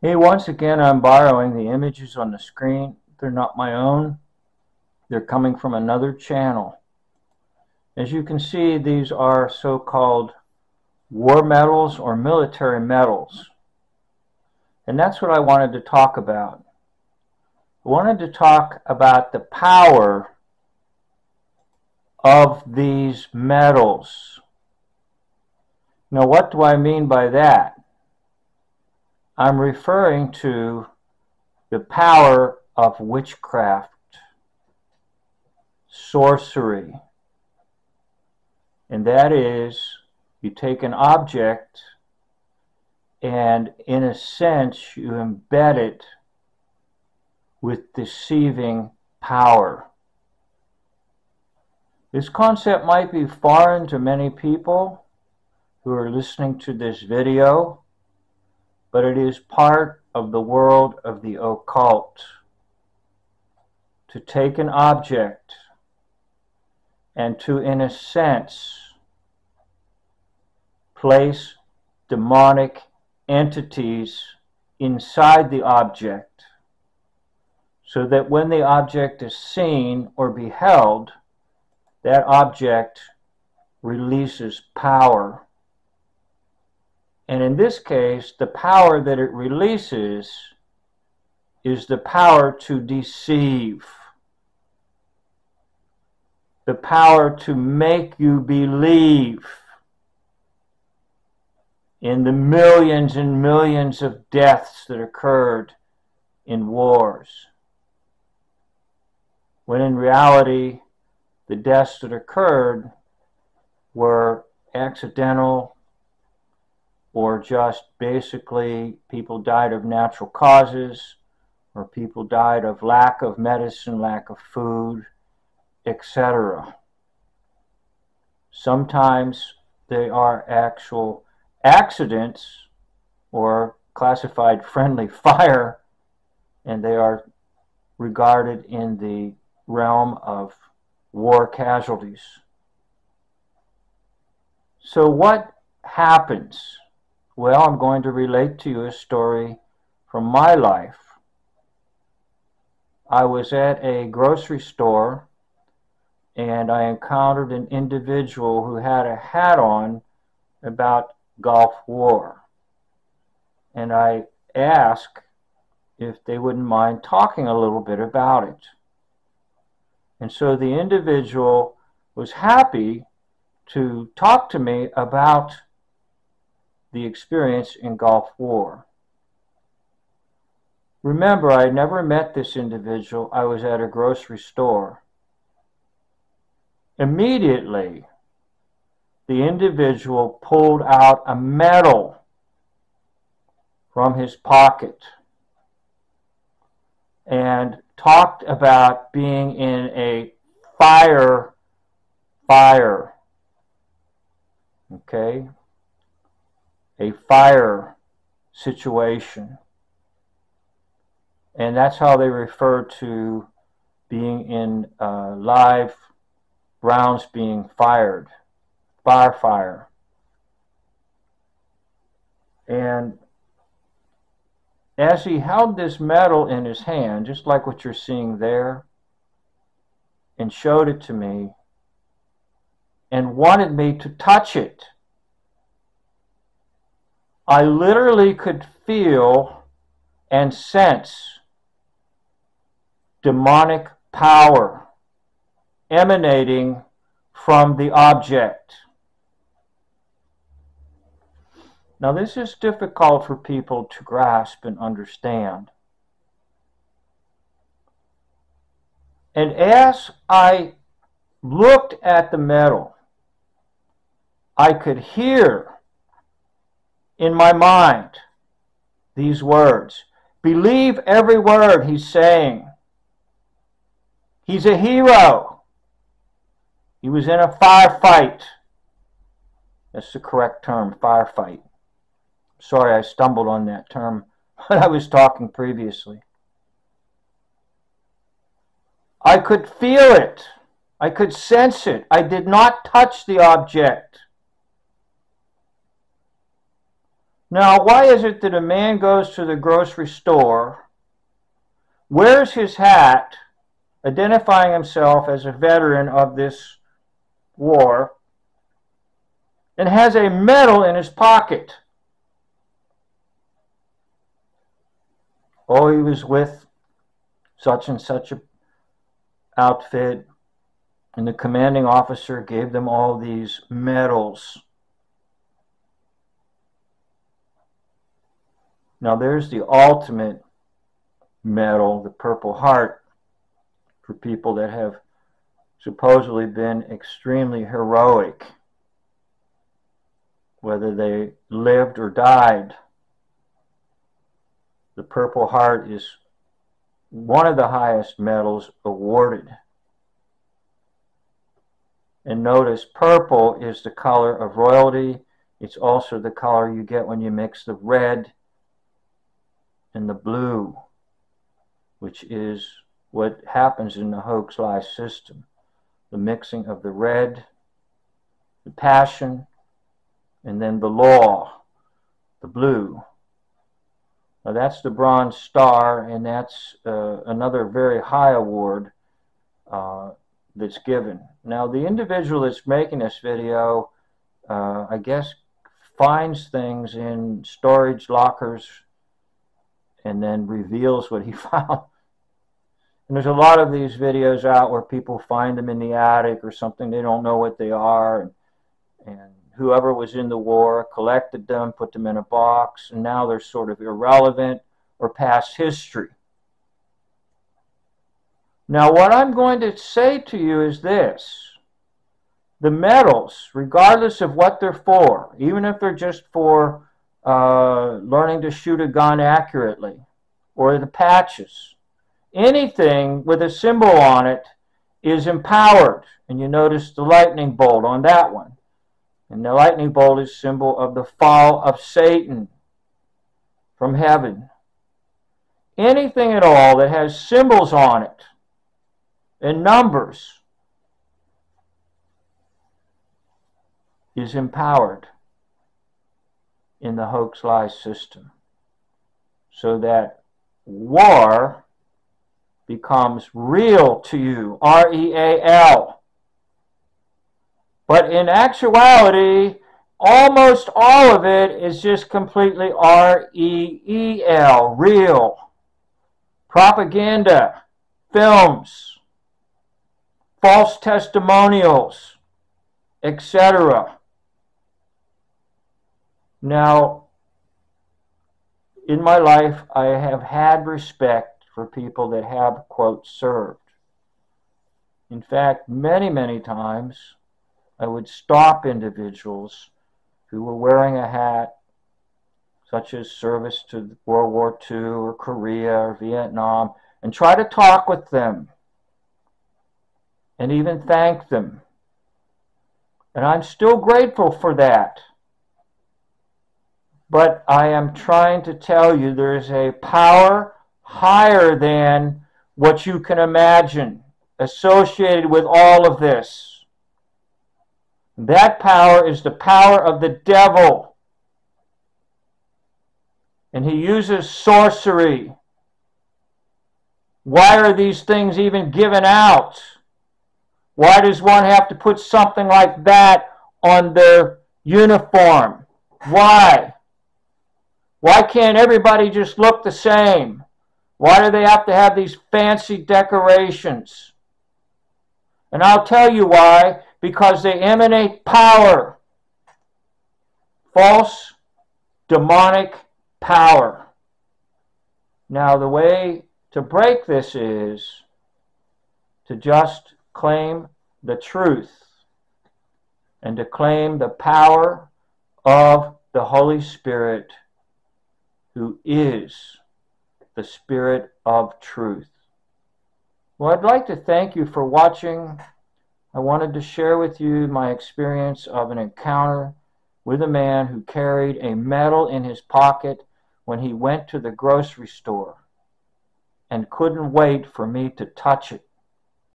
Hey, once again, I'm borrowing the images on the screen. They're not my own. They're coming from another channel. As you can see, these are so-called war medals or military medals. And that's what I wanted to talk about. I wanted to talk about the power of these medals. Now, what do I mean by that? I'm referring to the power of witchcraft, sorcery. And that is, you take an object and in a sense you embed it with deceiving power. This concept might be foreign to many people who are listening to this video, but it is part of the world of the occult. To take an object and to, in a sense, place demonic entities inside the object so that when the object is seen or beheld, that object releases power. And in this case, the power that it releases is the power to deceive, the power to make you believe in the millions and millions of deaths that occurred in wars, when in reality the deaths that occurred were accidental or just basically people died of natural causes, or people died of lack of medicine, lack of food, etc. Sometimes they are actual accidents or classified friendly fire, and they are regarded in the realm of war casualties. So what happens? Well, I'm going to relate to you a story from my life. I was at a grocery store and I encountered an individual who had a hat on about Gulf War. And I asked if they wouldn't mind talking a little bit about it. And so the individual was happy to talk to me about the experience in Gulf War. Remember, I never met this individual. I was at a grocery store. Immediately, the individual pulled out a medal from his pocket and talked about being in a fire, okay, a fire situation. And that's how they refer to being in live rounds being fired, fire. And as he held this medal in his hand, just like what you're seeing there, and showed it to me, and wanted me to touch it, I literally could feel and sense demonic power emanating from the object. Now, this is difficult for people to grasp and understand. And as I looked at the medal, I could hear in my mind these words. Believe every word he's saying. He's a hero. He was in a firefight. That's the correct term, firefight. Sorry, I stumbled on that term when I was talking previously. I could feel it. I could sense it. I did not touch the object. Now, why is it that a man goes to the grocery store, wears his hat, identifying himself as a veteran of this war, and has a medal in his pocket? Oh, he was with such and such a outfit, and the commanding officer gave them all these medals. Now there's the ultimate medal, the Purple Heart, for people that have supposedly been extremely heroic, whether they lived or died. The Purple Heart is one of the highest medals awarded. And notice, purple is the color of royalty. It's also the color you get when you mix the red and the blue, which is what happens in the Hoax-Lie system. The mixing of the red, the passion, and then the law, the blue. Now that's the Bronze Star, and that's another very high award that's given. Now the individual that's making this video, I guess, finds things in storage lockers and then reveals what he found. And there's a lot of these videos out where people find them in the attic or something. They don't know what they are, and whoever was in the war collected them, put them in a box, and now they're sort of irrelevant or past history. Now, what I'm going to say to you is this. The medals, regardless of what they're for, even if they're just for learning to shoot a gun accurately, or the patches, anything with a symbol on it is empowered. And you notice the lightning bolt on that one. And the lightning bolt is symbol of the fall of Satan from heaven. Anything at all that has symbols on it and numbers is empowered in the Hoax-Lie system, so that war becomes real to you, R-E-A-L. But in actuality, almost all of it is just completely R-E-E-L, real. Propaganda, films, false testimonials, etc. Now, in my life, I have had respect for people that have, quote, served. In fact, many, many times, I would stop individuals who were wearing a hat, such as service to World War II or Korea or Vietnam, and try to talk with them and even thank them. And I'm still grateful for that. But I am trying to tell you there is a power higher than what you can imagine associated with all of this. That power is the power of the devil. And he uses sorcery. Why are these things even given out? Why does one have to put something like that on their uniform? Why? Why can't everybody just look the same? Why do they have to have these fancy decorations? And I'll tell you why. Because they emanate power. False, demonic power. Now, the way to break this is to just claim the truth and to claim the power of the Holy Spirit, who is the Spirit of truth. Well, I'd like to thank you for watching. I wanted to share with you my experience of an encounter with a man who carried a medal in his pocket when he went to the grocery store and couldn't wait for me to touch it.